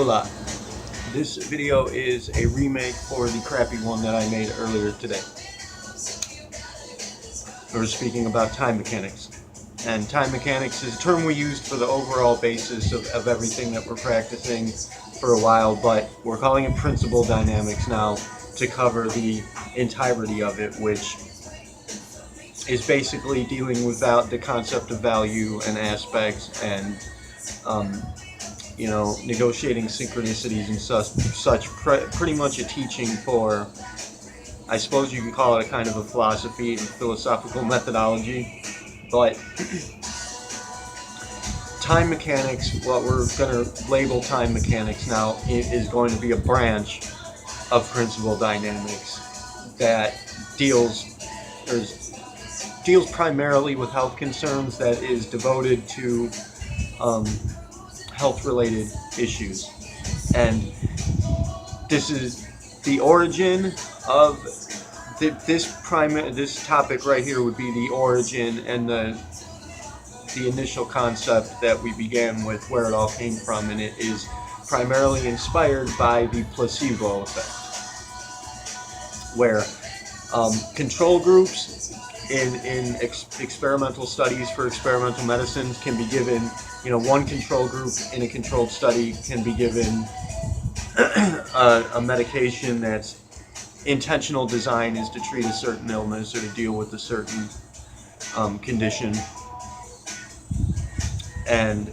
Hola. This video is a remake for the crappy one that I made earlier today. We're speaking about time mechanics. And time mechanics is a term we used for the overall basis of everything that we're practicing for a while, but we're calling it principal dynamics now to cover the entirety of it, which is basically dealing without the concept of value and aspects and negotiating synchronicities and such pretty much a teaching for, I suppose you can call it a kind of a philosophy and philosophical methodology. But time mechanics, what we're going to label time mechanics now, is going to be a branch of principal dynamics that deals primarily with health concerns, that is devoted to health-related issues. And this is the origin of this topic right here would be the origin and the initial concept that we began with, where it all came from, and it is primarily inspired by the placebo effect, where control groups in experimental studies for experimental medicines can be given, one control group in a controlled study can be given a medication that's intentional design is to treat a certain illness or to deal with a certain condition. And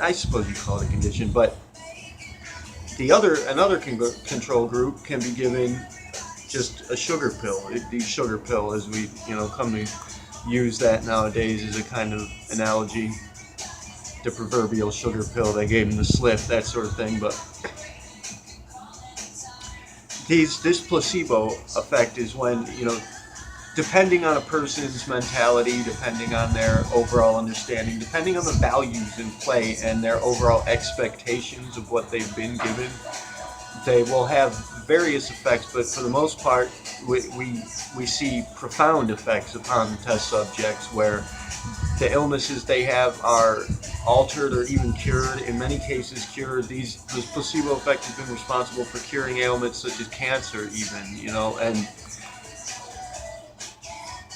I suppose you call it a condition, but another control group can be given just a sugar pill. The sugar pill, as we come to use that nowadays as a kind of analogy, the proverbial sugar pill. They gave him the slip, that sort of thing. But this placebo effect is when, depending on a person's mentality, depending on their overall understanding, depending on the values in play and their overall expectations of what they've been given, they will have various effects, but for the most part, we see profound effects upon the test subjects, where the illnesses they have are altered or even cured. In many cases, cured. This placebo effect has been responsible for curing ailments such as cancer, even. And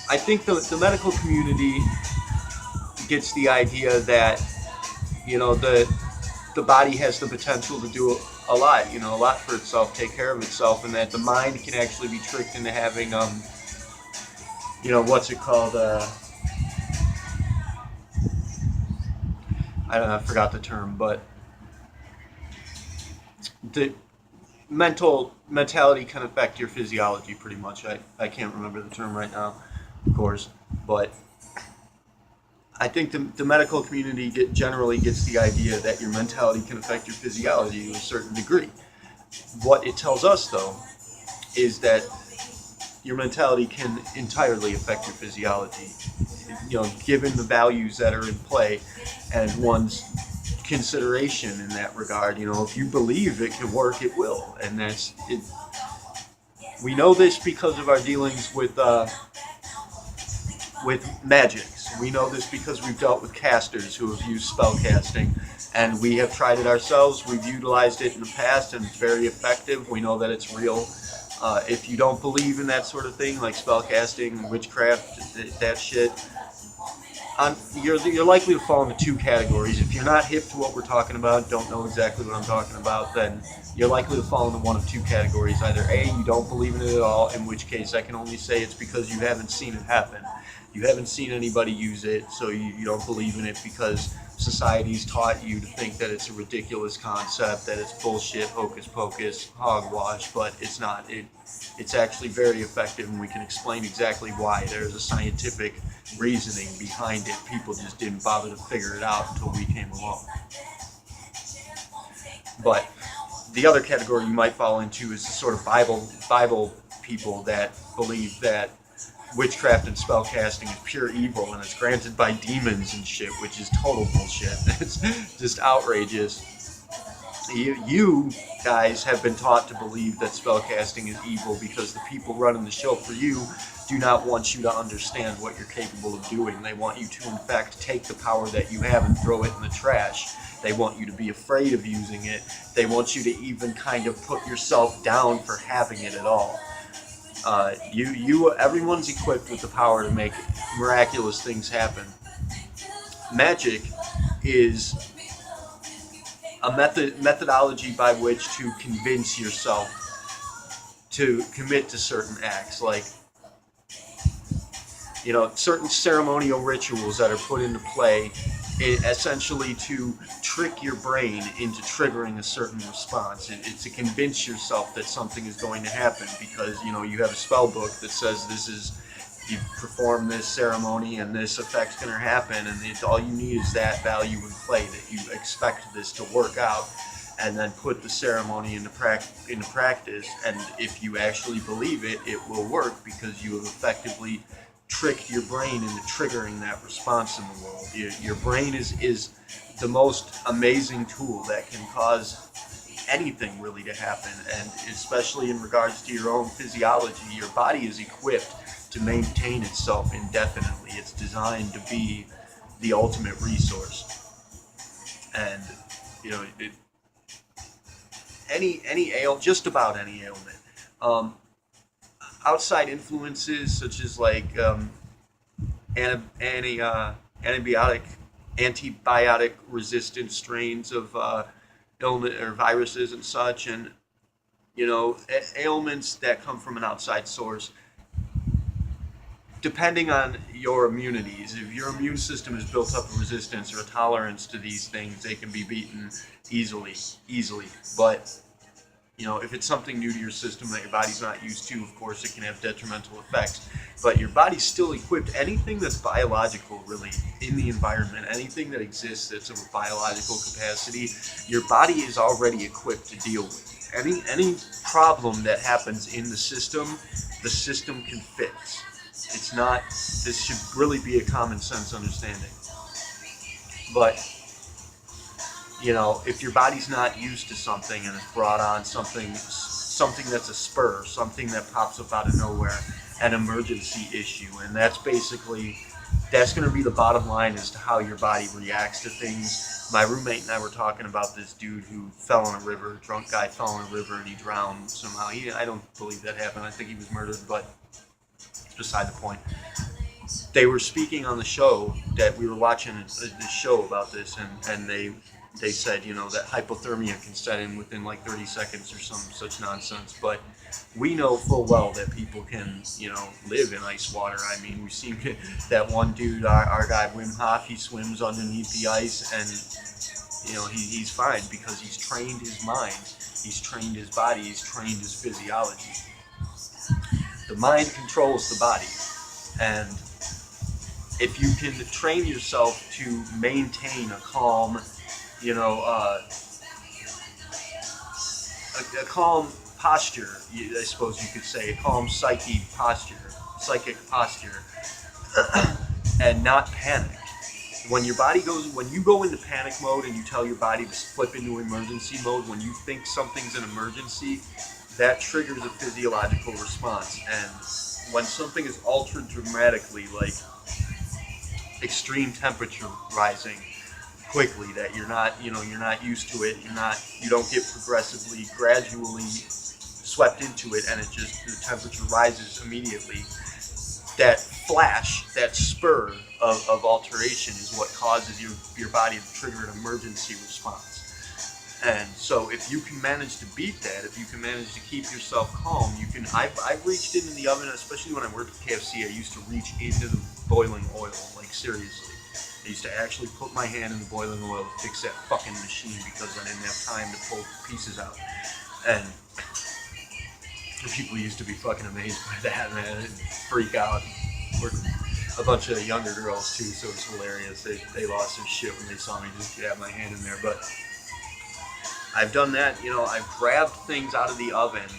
I think the medical community gets the idea that the body has the potential to do a lot for itself, take care of itself, and that the mind can actually be tricked into having what's it called? I don't know, I forgot the term, but the mentality can affect your physiology pretty much. I can't remember the term right now, of course, but I think the medical community generally gets the idea that your mentality can affect your physiology to a certain degree. What it tells us, though, is that your mentality can entirely affect your physiology, given the values that are in play and one's consideration in that regard. If you believe it can work, it will. And that's it. We know this because of our dealings with magics. We know this because we've dealt with casters who have used spell casting, and we have tried it ourselves. We've utilized it in the past, and it's very effective. We know that it's real. If you don't believe in that sort of thing, like spell casting, witchcraft, that shit, you're likely to fall into two categories. If you're not hip to what we're talking about, don't know exactly what I'm talking about, then you're likely to fall into one of two categories. Either A, you don't believe in it at all, in which case I can only say it's because you haven't seen it happen. You haven't seen anybody use it, so you don't believe in it because society's taught you to think that it's a ridiculous concept, that it's bullshit, hocus pocus, hogwash, but it's not. It's actually very effective, and we can explain exactly why. There's a scientific reasoning behind it. People just didn't bother to figure it out until we came along. But the other category you might fall into is the sort of Bible people that believe that witchcraft and spellcasting is pure evil and it's granted by demons and shit, which is total bullshit. It's just outrageous. You guys have been taught to believe that spellcasting is evil because the people running the show for you do not want you to understand what you're capable of doing. They want you to, in fact, take the power that you have and throw it in the trash. They want you to be afraid of using it. They want you to even kind of put yourself down for having it at all. Everyone's equipped with the power to make miraculous things happen. Magic is a methodology by which to convince yourself to commit to certain acts, like, certain ceremonial rituals that are put into play, essentially to trick your brain into triggering a certain response. It's to convince yourself that something is going to happen because you have a spell book that says you perform this ceremony and this effect's going to happen, and all you need is that value in play that you expect this to work out, and then put the ceremony into practice. And if you actually believe it, it will work because you have effectively tricked your brain into triggering that response in the world. Your brain is the most amazing tool that can cause anything really to happen, and especially in regards to your own physiology, your body is equipped to maintain itself indefinitely. It's designed to be the ultimate resource. And just about any ailment. Outside influences such as like antibiotic resistant strains of illness or viruses and such, and ailments that come from an outside source. Depending on your immunities, if your immune system has built up a resistance or a tolerance to these things, they can be beaten easily. But if it's something new to your system that your body's not used to, of course it can have detrimental effects. But your body's still equipped. Anything that's biological, really, in the environment, anything that exists that's of a biological capacity, your body is already equipped to deal with. Any problem that happens in the system can fix. It's not. This should really be a common sense understanding. But if your body's not used to something and it's brought on something that's a spur, something that pops up out of nowhere, an emergency issue, and that's going to be the bottom line as to how your body reacts to things. My roommate and I were talking about this dude who fell in a river, a drunk guy fell in a river and he drowned somehow. I don't believe that happened. I think he was murdered, but it's beside the point. They were speaking on the show that we were watching this show about this, and they said, that hypothermia can set in within like 30 seconds or some such nonsense. But we know full well that people can, live in ice water. I mean, we've seen that one dude, our guy Wim Hof, he swims underneath the ice, and, he's fine because he's trained his mind, he's trained his body, he's trained his physiology. The mind controls the body, and if you can train yourself to maintain a calm, a calm posture, I suppose you could say, a calm psychic posture, and not panic. When you go into panic mode and you tell your body to flip into emergency mode, when you think something's an emergency, that triggers a physiological response. And when something is altered dramatically, like extreme temperature rising quickly, that you're not used to it, you don't get gradually swept into it, and the temperature rises immediately. That flash, that spur of alteration is what causes your body to trigger an emergency response. And so if you can manage to beat that, if you can manage to keep yourself calm, I've reached into the oven, especially when I worked at KFC, I used to reach into the boiling oil, like seriously. I used to actually put my hand in the boiling oil to fix that fucking machine because I didn't have time to pull pieces out. And people used to be fucking amazed by that, man, and freak out. We're a bunch of younger girls too, so it's hilarious. They lost their shit when they saw me just have my hand in there. But I've done that, I've grabbed things out of the oven,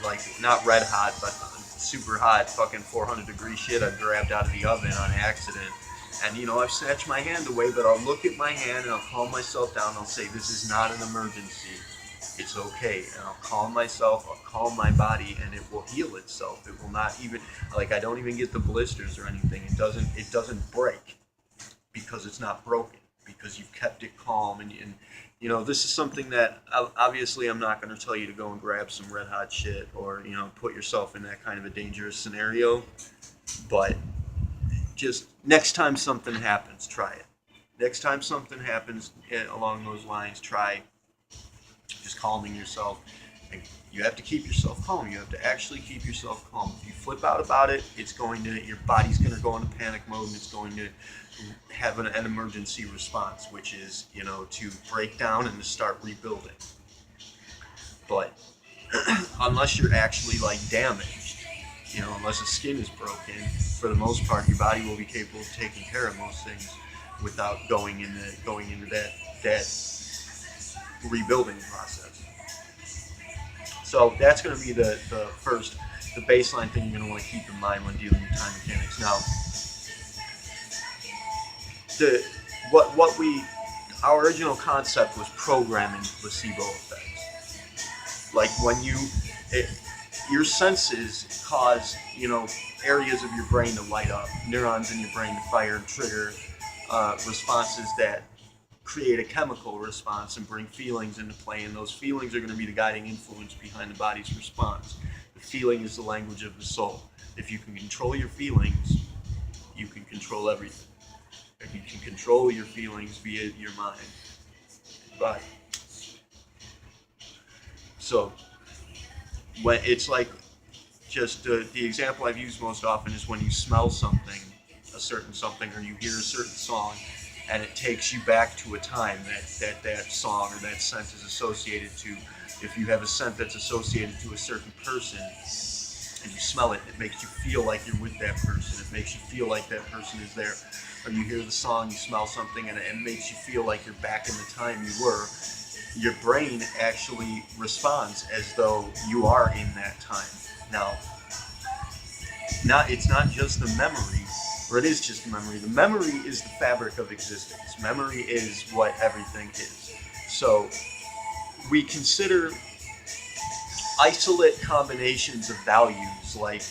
like not red hot, but super hot, fucking 400 degree shit I've grabbed out of the oven on accident And I've snatched my hand away, but I'll look at my hand and I'll calm myself down. I'll say, this is not an emergency. It's okay. And I'll calm myself, I'll calm my body, and it will heal itself. It will not even, like, I don't even get the blisters or anything. It doesn't break because it's not broken, because you've kept it calm. And this is something that obviously I'm not going to tell you to go and grab some red hot shit or, put yourself in that kind of a dangerous scenario. But just next time something happens, try it. Next time something happens along those lines, try just calming yourself. And you have to keep yourself calm. You have to actually keep yourself calm. If you flip out about it, your body's going to go into panic mode, and it's going to have an emergency response, which is, to break down and to start rebuilding. But unless you're actually damaged, unless the skin is broken, for the most part, your body will be capable of taking care of most things without going into that rebuilding process. So that's going to be the baseline thing you're going to want to keep in mind when dealing with time mechanics. Now, our original concept was programming placebo effects. Like when your senses cause, areas of your brain to light up, neurons in your brain to fire and trigger responses that create a chemical response and bring feelings into play, and those feelings are going to be the guiding influence behind the body's response. The feeling is the language of the soul. If you can control your feelings, you can control everything. If you can control your feelings via your mind, body. So when it's like, just the example I've used most often is when you smell something, a certain something, or you hear a certain song, and it takes you back to a time that song or that scent is associated to. If you have a scent that's associated to a certain person and you smell it, it makes you feel like you're with that person. It makes you feel like that person is there. Or you hear the song, you smell something, and it makes you feel like you're back in the time you were. Your brain actually responds as though you are in that time. Now, it's not just the memory, or it is just the memory. The memory is the fabric of existence. Memory is what everything is. So we consider isolate combinations of values like,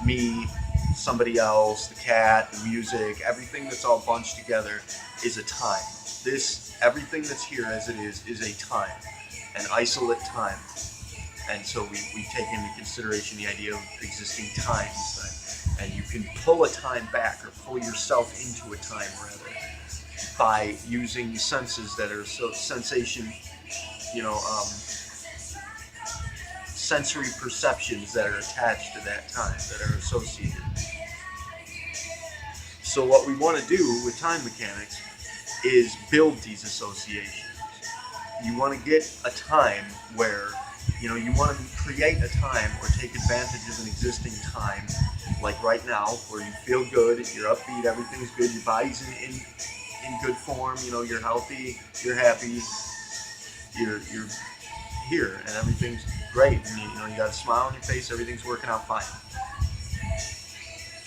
me, somebody else, the cat, the music, everything that's all bunched together is a time. Everything that's here as it is a time, an isolate time. And so we take into consideration the idea of existing times. And you can pull a time back, or pull yourself into a time, rather, by using senses that are sensory perceptions that are attached to that time, that are associated. So what we want to do with time mechanics is build these associations. You want to get a time where, you want to create a time or take advantage of an existing time, like right now, where you feel good, you're upbeat, everything's good, your body's in good form, you're healthy, you're happy, you're here, and everything's great, and you got a smile on your face, everything's working out fine.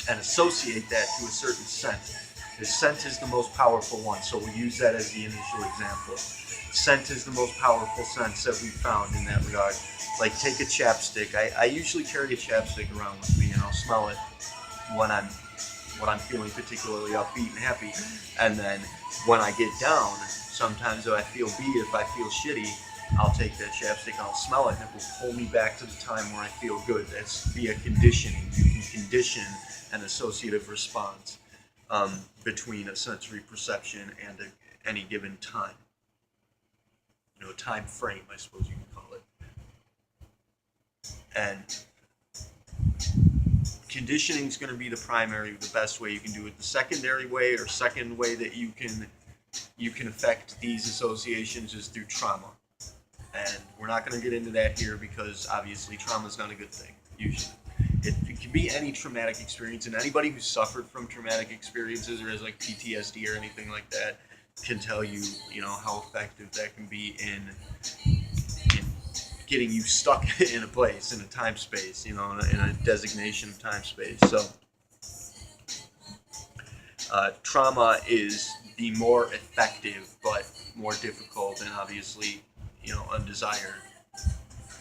And associate that to a certain scent. The scent is the most powerful one, so we'll use that as the initial example. Scent is the most powerful sense that we found in that regard. Like, take a chapstick. I usually carry a chapstick around with me, and I'll smell it when I'm feeling particularly upbeat and happy. And then when I get down, sometimes if I feel shitty, I'll take that chapstick and I'll smell it, and it will pull me back to the time where I feel good. That's via conditioning. You can condition an associative response between a sensory perception and any given time. A time frame, I suppose you can call it. And conditioning is going to be the best way you can do it. The secondary way, or second way that you can affect these associations, is through trauma. And we're not going to get into that here because obviously trauma is not a good thing, usually. It can be any traumatic experience, and anybody who's suffered from traumatic experiences or has PTSD or anything like that can tell you, how effective that can be in getting you stuck in a place, in a time space, in a designation of time space. So Trauma is the more effective but more difficult and obviously, undesired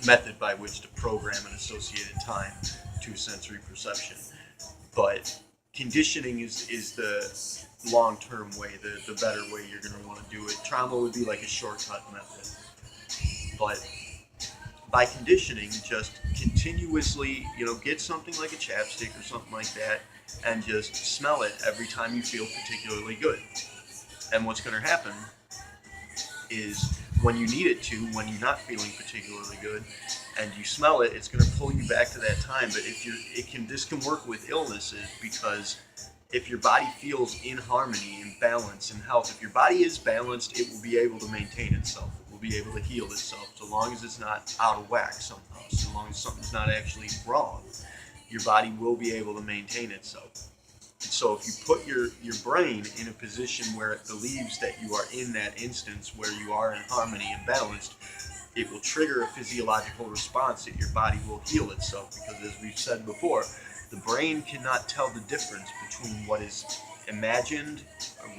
method by which to program an associated time to sensory perception. But conditioning is the long-term way, the better way you're going to want to do it. Trauma would be like a shortcut method. But by conditioning, just continuously, get something like a chapstick or something like that and just smell it every time you feel particularly good. And what's going to happen is when you need it to, when you're not feeling particularly good, and you smell it, it's going to pull you back to that time. But this can work with illnesses, because if your body feels in harmony, in balance, in health, if your body is balanced, it will be able to maintain itself. It will be able to heal itself, so long as it's not out of whack somehow, so long as something's not actually wrong. Your body will be able to maintain itself. So if you put your brain in a position where it believes that you are in that instance where you are in harmony and balanced, it will trigger a physiological response that your body will heal itself. Because as we've said before, the brain cannot tell the difference between what is imagined,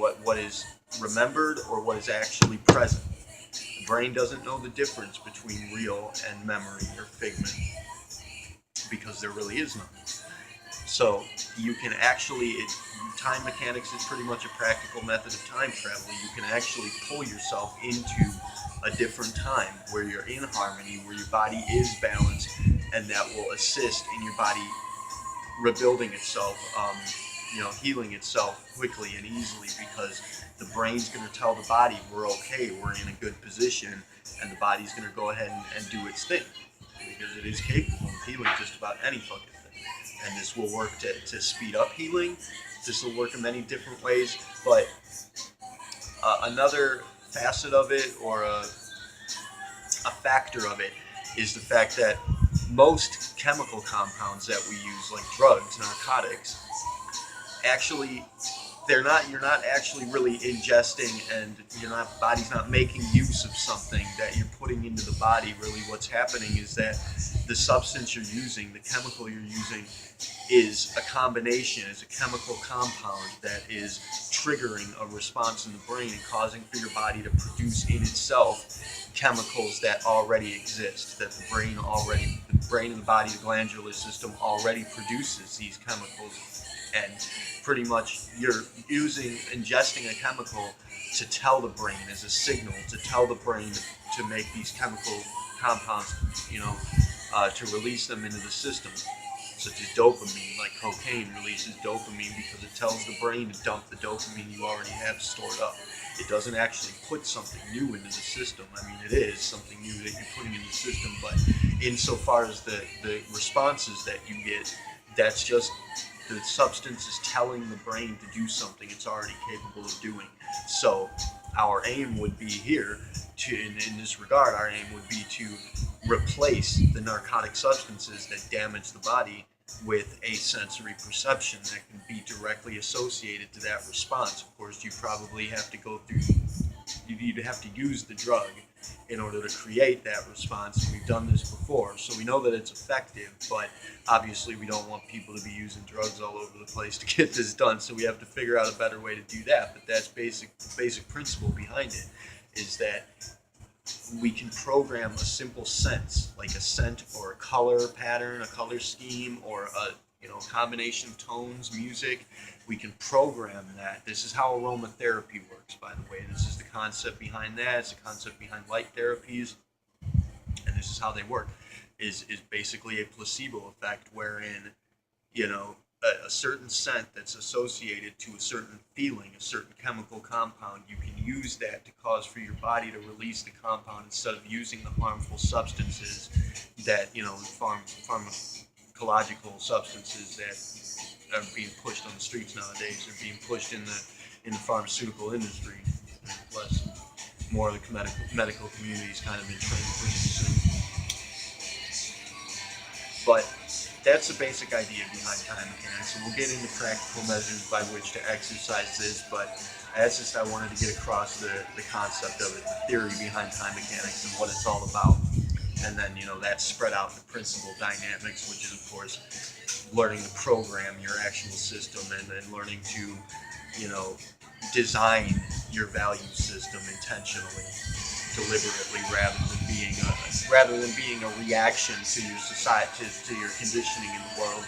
or what is remembered, or what is actually present. The brain doesn't know the difference between real and memory or figment, because there really is none. So you can actually, time mechanics is pretty much a practical method of time travel. You can actually pull yourself into a different time where you're in harmony, where your body is balanced, and that will assist in your body rebuilding itself, healing itself quickly and easily, because the brain's going to tell the body we're okay, we're in a good position, and the body's going to go ahead and do its thing, because it is capable of healing just about any fucking thing. And this will work to speed up healing. This will work in many different ways, but another facet of it, or a factor of it, is the fact that most chemical compounds that we use, like drugs, narcotics, actually, you're not actually really ingesting, and body's not making use of something that you're putting into the body. Really what's happening is that the substance you're using, the chemical you're using, is a combination, is a chemical compound that is triggering a response in the brain and causing for your body to produce in itself chemicals that already exist, that the brain and the body, the glandular system already produces these chemicals. And pretty much you're ingesting a chemical to tell the brain, as a signal, to tell the brain to make these chemical compounds, to release them into the system, such as dopamine. Like cocaine releases dopamine because it tells the brain to dump the dopamine you already have stored up. It doesn't actually put something new into the system. I mean, it is something new that you're putting in the system, but insofar as the responses that you get, that's just the substance is telling the brain to do something it's already capable of doing. So our aim would be here, in this regard, our aim would be to replace the narcotic substances that damage the body with a sensory perception that can be directly associated to that response. Of course, you probably have to you'd have to use the drug in order to create that response. We've done this before, so we know that it's effective, but obviously we don't want people to be using drugs all over the place to get this done, so we have to figure out a better way to do that. But that's the basic principle behind it, is that we can program a simple sense, like a scent or a color pattern, a color scheme, or a combination of tones, music. We can program that. This is how aromatherapy works, by the way. This is the concept behind that. It's the concept behind light therapies, and this is how they work. Is basically a placebo effect, wherein a certain scent that's associated to a certain feeling, a certain chemical compound, you can use that to cause for your body to release the compound instead of using the harmful substances that, pharmacological substances that are being pushed on the streets nowadays. They're being pushed in the pharmaceutical industry. More of the medical community's kind of been trained to consume. But that's the basic idea behind time mechanics, and we'll get into practical measures by which to exercise this, but that's just, I wanted to get across the concept of it, the theory behind time mechanics and what it's all about. And then, that's spread out into principal dynamics, which is, of course, learning to program your actual system, and then learning to you know, design your value system intentionally, deliberately, rather than being a reaction to your society, to your conditioning in the world.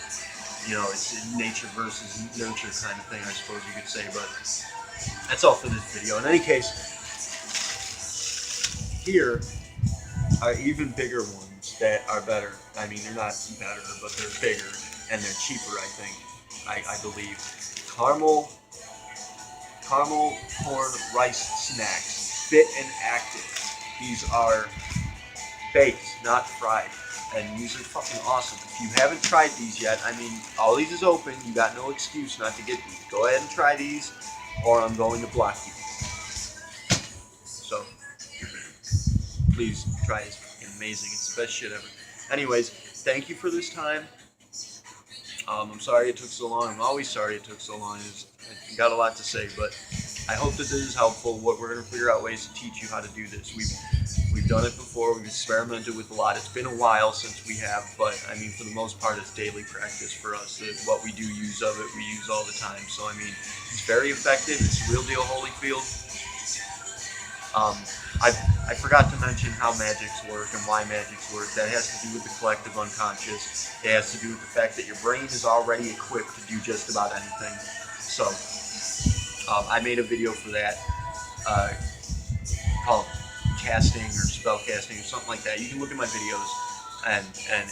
You know, it's nature versus nurture kind of thing, I suppose you could say. But that's all for this video. In any case, here are even bigger ones that are better. I mean, they're not better, but they're bigger and they're cheaper, I think. I believe. Caramel corn rice snacks, fit and active. These are baked, not fried. And these are fucking awesome. If you haven't tried these yet, I mean, all these is open. You got no excuse not to get these. Go ahead and try these, or I'm going to block you. So, please try it. It's fucking amazing. It's the best shit ever. Anyways, thank you for this time. I'm sorry it took so long. I'm always sorry it took so long. I got a lot to say, but I hope that this is helpful. We're going to figure out ways to teach you how to do this. We've done it before. We've experimented with a lot. It's been a while since we have, but I mean, for the most part, it's daily practice for us. What we do use of it, we use all the time. So I mean, it's very effective. It's real deal Holyfield. I forgot to mention how magics work and why magics work. That has to do with the collective unconscious. It has to do with the fact that your brain is already equipped to do just about anything. So, I made a video for that called casting or spell casting or something like that. You can look at my videos, and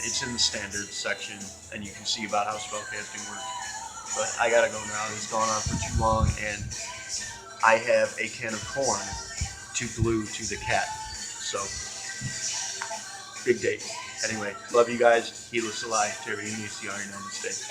it's in the standards section, and you can see about how spell casting works. But I gotta go now. It's gone on for too long, and I have a can of corn to glue to the cat. So, big day. Anyway, love you guys. Heedless alive. Terry, Namaste.